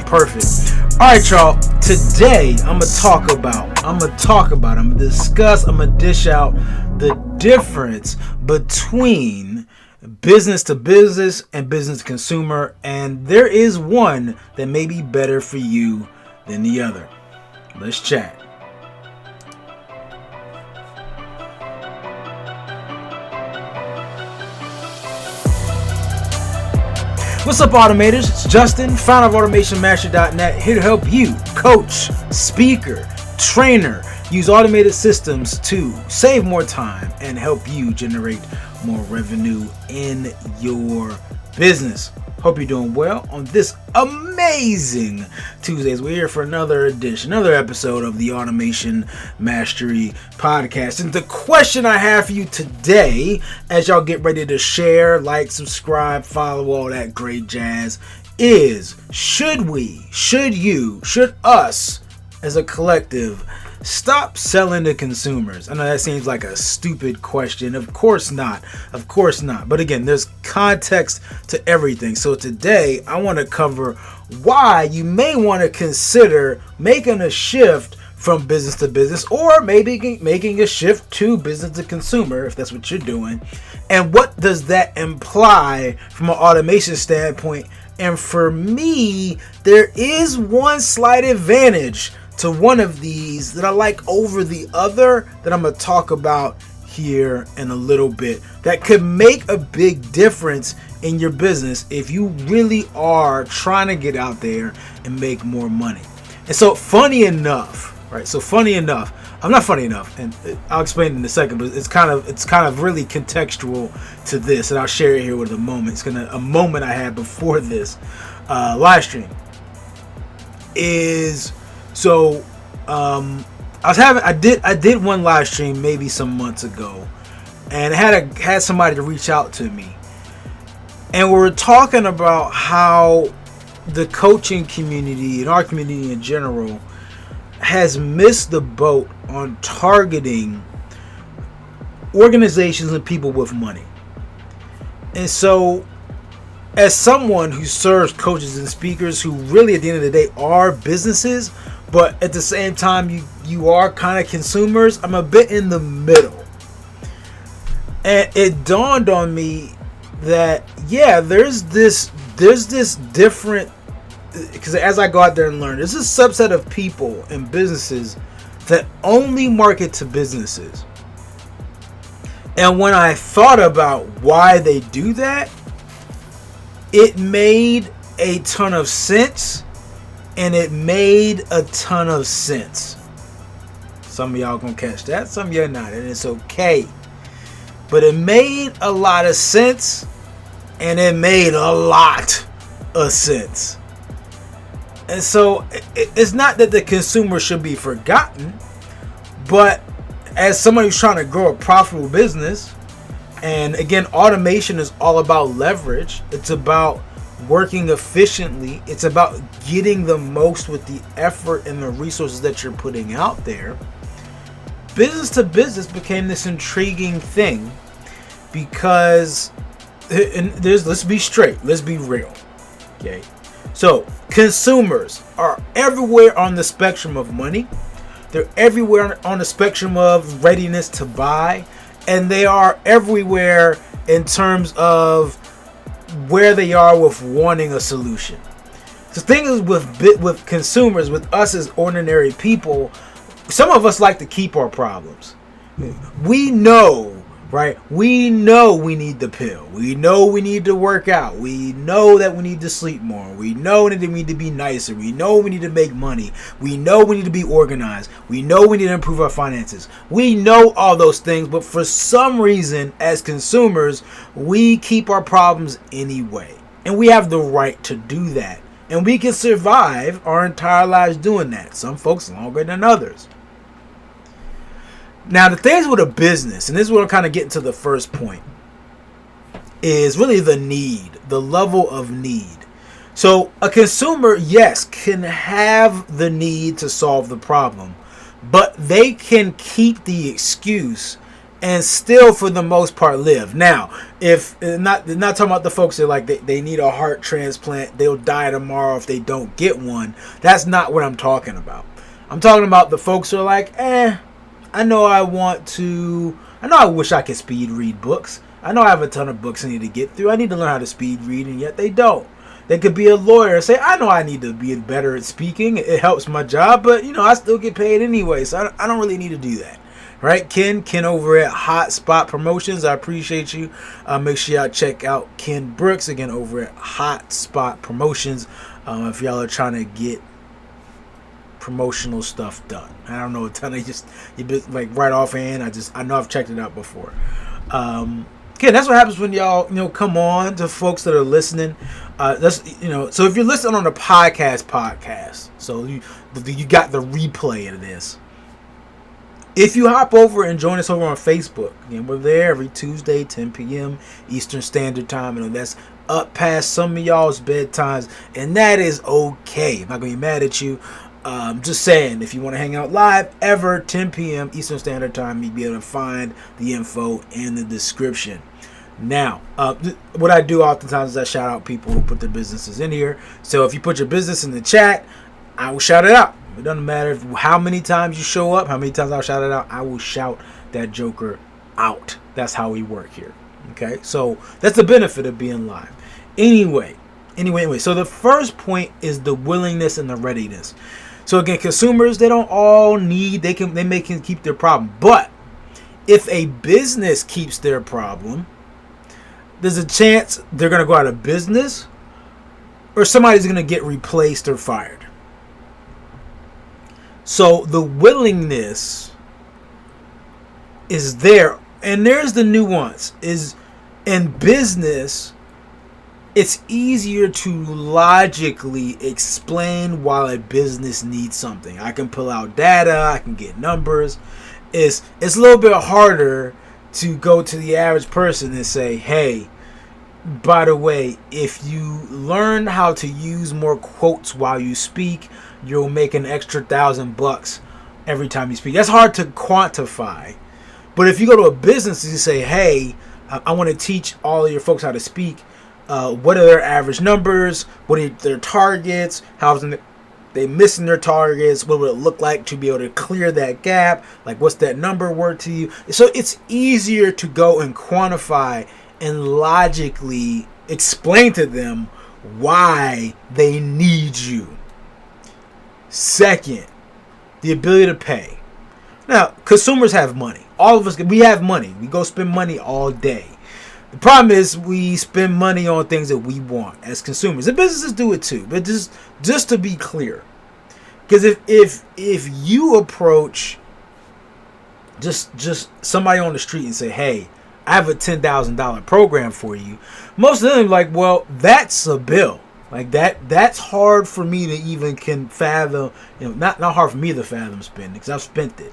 Perfect. All right, y'all. Today, I'm gonna discuss, I'm gonna dish out the difference between business to business and business to consumer, and there is one that may be better for you than the other. Let's chat. What's up, automators? It's Justin, founder of AutomationMaster.net, here to help you, coach, speaker, trainer, use automated systems to save more time and help you generate more revenue in your business. Hope you're doing well on this amazing Tuesdays. We're here for another episode of the Automation Mastery Podcast. And the question I have for you today, as y'all get ready to share, like, subscribe, follow, all that great jazz, is should us as a collective stop selling to consumers? I know that seems like a stupid question. Of course not. But again, there's context to everything. So today I want to cover why you may want to consider making a shift from business to business, or maybe making a shift to business to consumer if that's what you're doing. And what does that imply from an automation standpoint? And for me, there is one slight advantage to one of these that I like over the other that I'm going to talk about here in a little bit, that could make a big difference in your business if you really are trying to get out there and make more money. And so funny enough, I'm not funny enough, and I'll explain in a second, but it's kind of really contextual to this, and I'll share it here with a moment. It's a moment I had before this live stream is. So, I did one live stream maybe some months ago, and had somebody to reach out to me, and we were talking about how the coaching community and our community in general has missed the boat on targeting organizations and people with money. And so, as someone who serves coaches and speakers who really at the end of the day are businesses, but at the same time you are kind of consumers, I'm a bit in the middle. And it dawned on me that there's this different, because as I go out there and learn, there's a subset of people and businesses that only market to businesses. And when I thought about why they do that, it made a ton of sense. And it made a ton of sense. Some of y'all gonna catch that, some of y'all not, and it's okay. But it made a lot of sense, and it made a lot of sense. And so it's not that the consumer should be forgotten, but as somebody who's trying to grow a profitable business, and again, automation is all about leverage. It's about working efficiently. It's about getting the most with the effort and the resources that you're putting out there. Business to business became this intriguing thing because, let's be straight, let's be real. Okay. So consumers are everywhere on the spectrum of money. They're everywhere on the spectrum of readiness to buy, and they are everywhere in terms of where they are with wanting a solution. The thing is with consumers, with us as ordinary people, some of us like to keep our problems. We know, right? We know we need the pill. We know we need to work out. We know that we need to sleep more. We know that we need to be nicer. We know we need to make money. We know we need to be organized. We know we need to improve our finances. We know all those things, but for some reason, as consumers, we keep our problems anyway. And we have the right to do that. And we can survive our entire lives doing that. Some folks longer than others. Now, the things with a business, and this is what I'm kind of getting to the first point, is really the need, the level of need. So a consumer, yes, can have the need to solve the problem, but they can keep the excuse and still for the most part live. Now, if not talking about the folks that like they need a heart transplant, they'll die tomorrow if they don't get one. That's not what I'm talking about. I'm talking about the folks who are like, I know I wish I could speed read books. I know I have a ton of books I need to get through. I need to learn how to speed read, and yet they don't. They could be a lawyer and say, I know I need to be better at speaking. It helps my job, but I still get paid anyway, so I don't really need to do that. Right? Ken over at Hotspot Promotions. I appreciate you. Make sure y'all check out Ken Brooks again over at Hotspot Promotions if y'all are trying to get promotional stuff done. I don't know a ton of like right offhand. I know I've checked it out before. Again, that's what happens when y'all come on to folks that are listening. So if you're listening on the podcast, so you got the replay of this. If you hop over and join us over on Facebook, again, we're there every Tuesday, 10 p.m. Eastern Standard Time, and that's up past some of y'all's bedtimes, and that is okay. I'm not gonna be mad at you. Just saying, if you want to hang out live, ever 10 p.m. Eastern Standard Time, you'll be able to find the info in the description. Now, what I do oftentimes is I shout out people who put their businesses in here. So if you put your business in the chat, I will shout it out. It doesn't matter how many times you show up, how many times I'll shout it out. I will shout that joker out. That's how we work here. Okay, so that's the benefit of being live. Anyway. So the first point is the willingness and the readiness. So again, consumers, they don't all need, they may keep their problem. But if a business keeps their problem, there's a chance they're going to go out of business or somebody's going to get replaced or fired. So the willingness is there. And there's the nuance is in business, it's easier to logically explain why a business needs something. I can pull out data, I can get numbers. It's a little bit harder to go to the average person and say, hey, by the way, if you learn how to use more quotes while you speak, you'll make an extra $1,000 every time you speak. That's hard to quantify. But if you go to a business and you say, hey, I want to teach all of your folks how to speak, what are their average numbers? What are their targets? How often they missing their targets? What would it look like to be able to clear that gap? Like, what's that number worth to you? So it's easier to go and quantify and logically explain to them why they need you. Second, the ability to pay. Now, consumers have money. All of us, we have money. We go spend money all day. The problem is we spend money on things that we want as consumers. And businesses do it too. But just to be clear, because if you approach just somebody on the street and say, hey, I have a $10,000 program for you, most of them are like, well, that's a bill. Like that's hard for me to even can fathom. Not hard for me to fathom spending because I've spent it.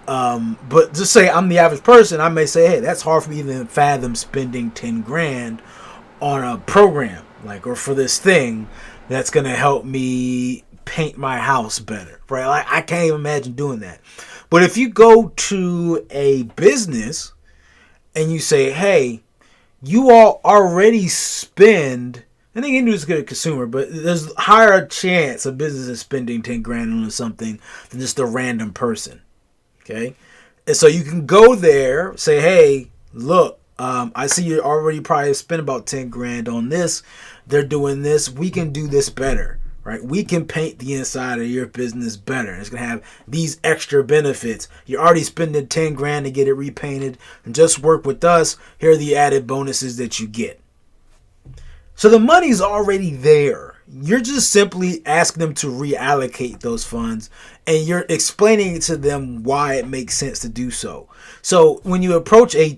But just say I'm the average person, I may say, hey, that's hard for me to fathom spending 10 grand on a program, like, or for this thing that's going to help me paint my house better, right? Like, I can't even imagine doing that. But if you go to a business and you say, hey, you all already spend, I think Indu is good at consumer, but there's higher chance a business is spending 10 grand on something than just a random person. Okay, and so you can go there, say, hey, look, I see you already probably spent about 10 grand on this. They're doing this. We can do this better, right? We can paint the inside of your business better. It's going to have these extra benefits. You're already spending 10 grand to get it repainted, and just work with us. Here are the added bonuses that you get. So the money's already there. You're just simply asking them to reallocate those funds, and you're explaining to them why it makes sense to do so. So when you approach a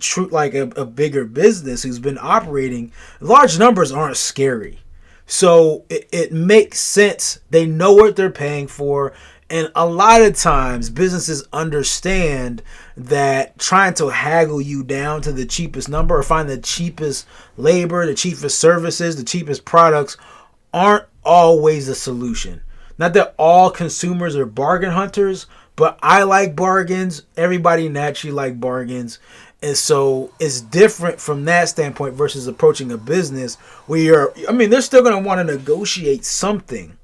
bigger business who's been operating, large numbers aren't scary. So it makes sense. They know what they're paying for. And a lot of times businesses understand that trying to haggle you down to the cheapest number or find the cheapest labor, the cheapest services, the cheapest products aren't always a solution. Not that all consumers are bargain hunters, but I like bargains. Everybody naturally like bargains. And so it's different from that standpoint versus approaching a business where they're still going to want to negotiate something,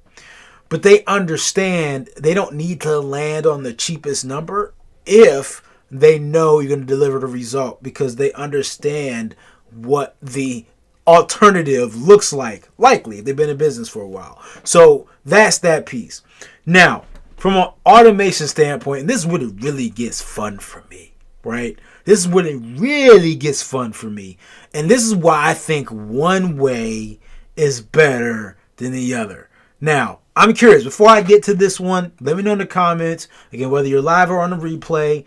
but they understand they don't need to land on the cheapest number if they know you're going to deliver the result, because they understand what the alternative looks like, likely if they've been in business for a while. So that's that piece. Now, from an automation standpoint, and this is when it really gets fun for me, right? This is when it really gets fun for me. And this is why I think one way is better than the other. Now, I'm curious, before I get to this one, let me know in the comments, again, whether you're live or on the replay,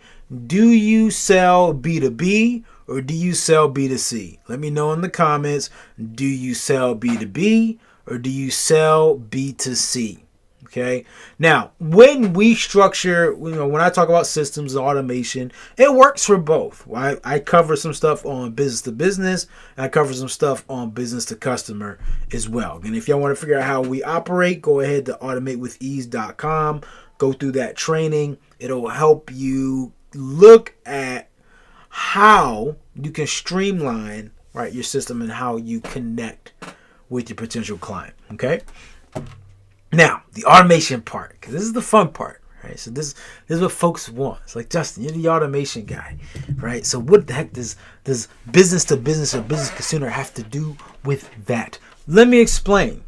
do you sell B2B or do you sell B2C? Let me know in the comments, do you sell B2B or do you sell B2C? Okay. Now, when we structure, when I talk about systems and automation, it works for both. I cover some stuff on business to business, and I cover some stuff on business to customer as well. And if y'all want to figure out how we operate, go ahead to automatewithease.com. Go through that training. It'll help you look at how you can streamline, right, your system and how you connect with your potential client. Okay. Now, the automation part, because this is the fun part, right? So this is what folks want. It's like, Justin, you're the automation guy, right? So what the heck does business to business or business consumer have to do with that? Let me explain.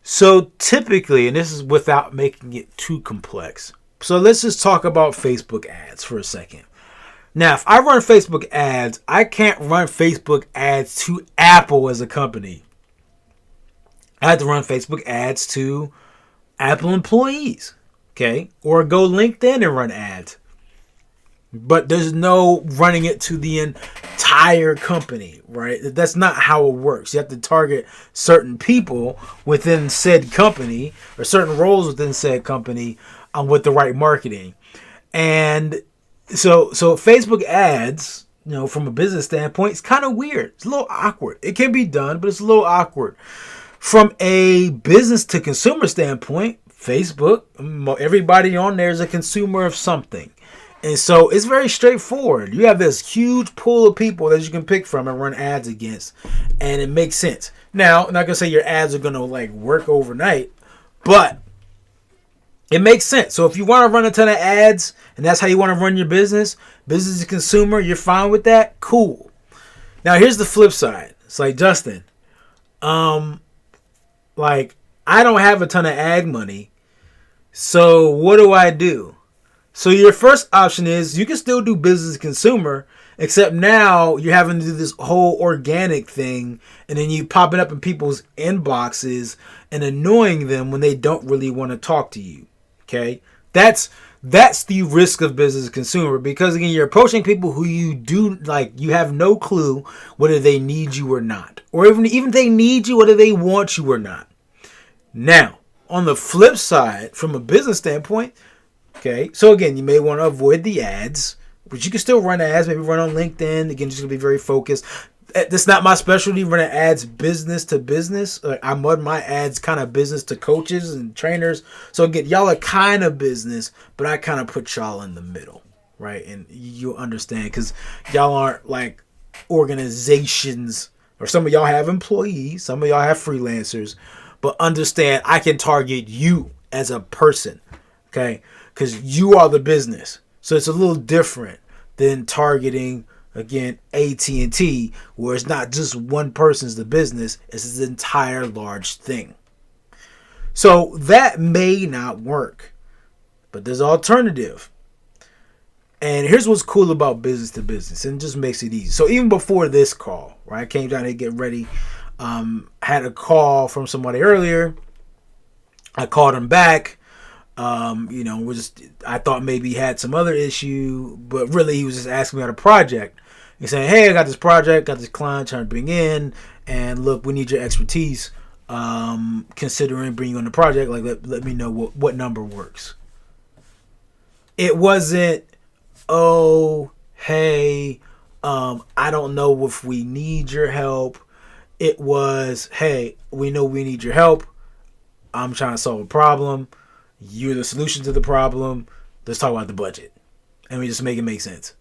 So typically, and this is without making it too complex. So let's just talk about Facebook ads for a second. Now, if I run Facebook ads, I can't run Facebook ads to Apple as a company. I had to run Facebook ads to Apple employees, okay? Or go LinkedIn and run ads. But there's no running it to the entire company, right? That's not how it works. You have to target certain people within said company or certain roles within said company with the right marketing. And so Facebook ads, from a business standpoint, it's kind of weird. It's a little awkward. It can be done, but it's a little awkward. From a business to consumer standpoint, Facebook, everybody on there is a consumer of something. And so it's very straightforward. You have this huge pool of people that you can pick from and run ads against. And it makes sense. Now, I'm not going to say your ads are going to work overnight, but it makes sense. So if you want to run a ton of ads and that's how you want to run your business to consumer, you're fine with that? Cool. Now, here's the flip side. It's like, Justin, I don't have a ton of ad money, so what do I do? So your first option is you can still do business to consumer, except now you're having to do this whole organic thing, and then you pop it up in people's inboxes and annoying them when they don't really want to talk to you. Okay? That's the risk of business to consumer, because again, you're approaching people who you have no clue whether they need you or not. Or even if they need you, whether they want you or not. Now, on the flip side, from a business standpoint, okay, so again, you may want to avoid the ads, but you can still run ads, maybe run on LinkedIn. Again, just going to be very focused. That's not my specialty, running ads business to business. I run my ads kind of business to coaches and trainers. So again, y'all are kind of business, but I kind of put y'all in the middle, right? And you'll understand because y'all aren't like organizations, or some of y'all have employees, some of y'all have freelancers, but understand I can target you as a person, okay? Because you are the business. So it's a little different than targeting, again, AT&T, where it's not just one person's the business, it's this entire large thing. So that may not work, but there's an alternative. And here's what's cool about business to business, and it just makes it easy. So even before this call, right, I came down here to get ready, had a call from somebody earlier. I called him back. I thought maybe he had some other issue, but really he was just asking me about a project. He's saying, hey, I got this project, got this client trying to bring in, and look, we need your expertise. Considering bringing you on the project, let me know what number works. It wasn't, oh, hey, I don't know if we need your help. It was, hey, we know we need your help. I'm trying to solve a problem. You're the solution to the problem. Let's talk about the budget. And we just make it make sense.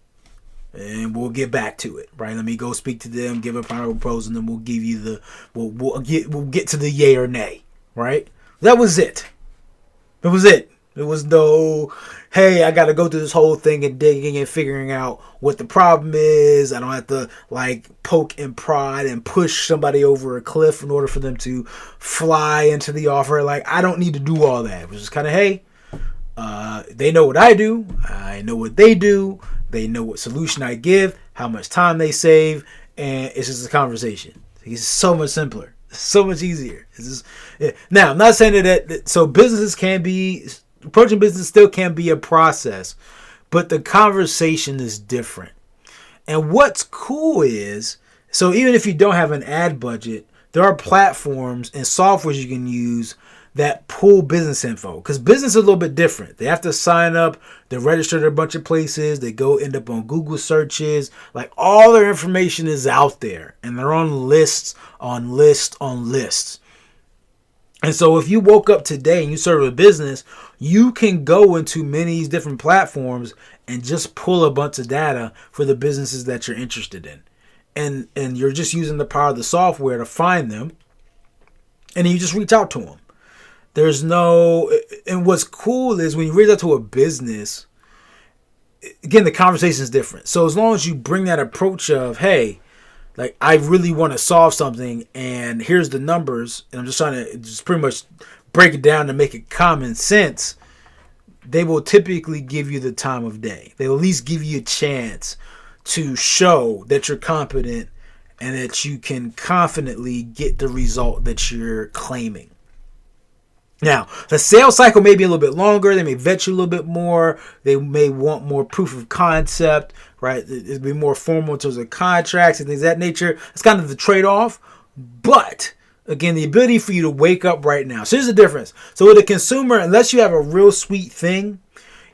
And we'll get back to it, right? Let me go speak to them, give a final proposal, and then we'll give you we'll get to the yay or nay, right? That was it. That was it. It was no, hey, I got to go through this whole thing and digging and figuring out what the problem is. I don't have to poke and prod and push somebody over a cliff in order for them to fly into the offer. I don't need to do all that. It was just kind of, hey, they know what I do. I know what they do. They know what solution I give, how much time they save, and it's just a conversation. It's so much simpler, so much easier. It's just, yeah. Now, I'm not saying that so businesses can be, approaching business still can be a process, but the conversation is different. And what's cool is, so even if you don't have an ad budget, there are platforms and softwares you can use that pull business info, because business is a little bit different. They have to sign up, they register at a bunch of places, they go end up on Google searches, all their information is out there, and they're on lists on lists on lists. And so if you woke up today and you serve a business, you can go into many of these different platforms and just pull a bunch of data for the businesses that you're interested in. And you're just using the power of the software to find them, and then you just reach out to them. There's no, and what's cool is when you reach out to a business, again, the conversation is different. So as long as you bring that approach of, hey, I really want to solve something, and here's the numbers, and I'm just trying to just pretty much break it down to make it common sense, they will typically give you the time of day. They will at least give you a chance to show that you're competent and that you can confidently get the result that you're claiming. Now, the sales cycle may be a little bit longer. They may vet you a little bit more. They may want more proof of concept, right? It'll be more formal in terms of contracts and things of that nature. It's kind of the trade-off. But, again, the ability for you to wake up right now. So here's the difference. So with a consumer, unless you have a real sweet thing,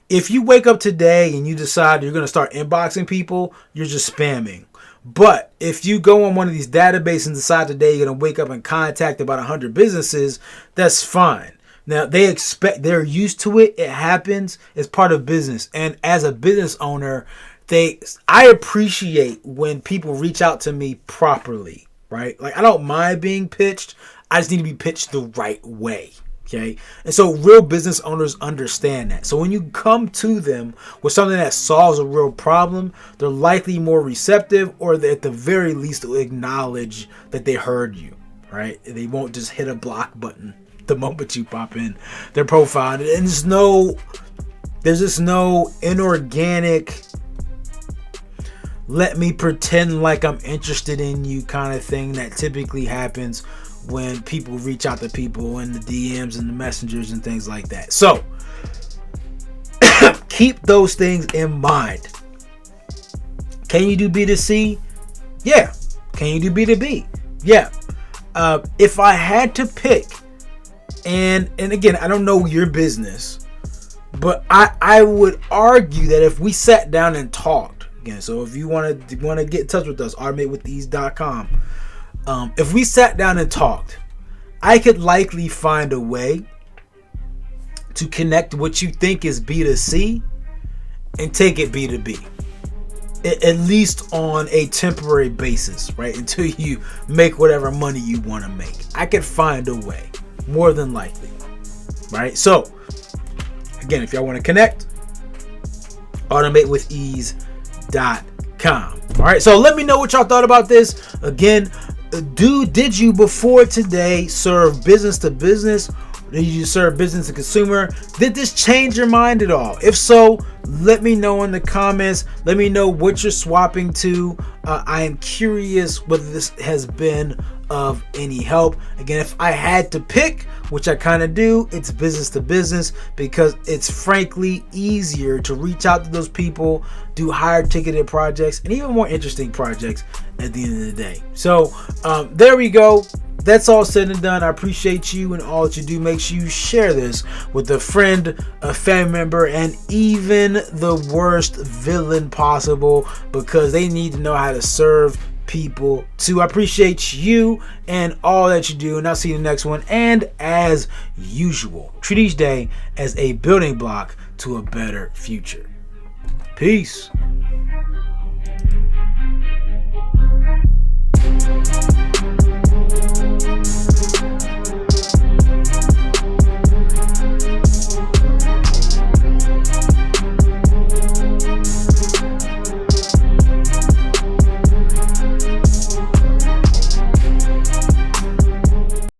if you wake up today and you decide you're going to start inboxing people, you're just spamming. But if you go on one of these databases and decide today you're going to wake up and contact about 100 businesses, that's fine. Now, they're used to it. It happens. It's part of business. And as a business owner, I appreciate when people reach out to me properly, right? I don't mind being pitched. I just need to be pitched the right way. Okay. And so real business owners understand that. So when you come to them with something that solves a real problem, they're likely more receptive, or they, at the very least, will acknowledge that they heard you, right? They won't just hit a block button the moment you pop in their profile. And there's just no inorganic, let me pretend like I'm interested in you kind of thing that typically happens when people reach out to people in the DMs and the messengers and things like that. So keep those things in mind. Can you do B2C? Yeah. Can you do B2B? Yeah. If I had to pick, and again, I don't know your business, but I would argue that if we sat down and talked, again, so if you want to get in touch with us, automatewiththese.com. If we sat down and talked, I could likely find a way to connect what you think is B2C and take it B2B. At least on a temporary basis, right? Until you make whatever money you want to make. I could find a way, more than likely, right? So, again, if y'all want to connect, automatewithease.com. All right, so let me know what y'all thought about this. Again, did you before today serve business to business? Did you serve business to consumer? Did this change your mind at all? If so, let me know in the comments. Let me know what you're swapping to. I am curious whether this has been of any help. Again, if I had to pick, which I kind of do, it's business to business, because it's frankly easier to reach out to those people, do higher ticketed projects, and even more interesting projects at the end of the day. So there we go. That's all said and done. I appreciate you and all that you do. Make sure you share this with a friend, a family member, and even the worst villain possible, because they need to know how to serve people too. I appreciate you and all that you do, and I'll see you in the next one. And as usual, treat each day as a building block to a better future. Peace.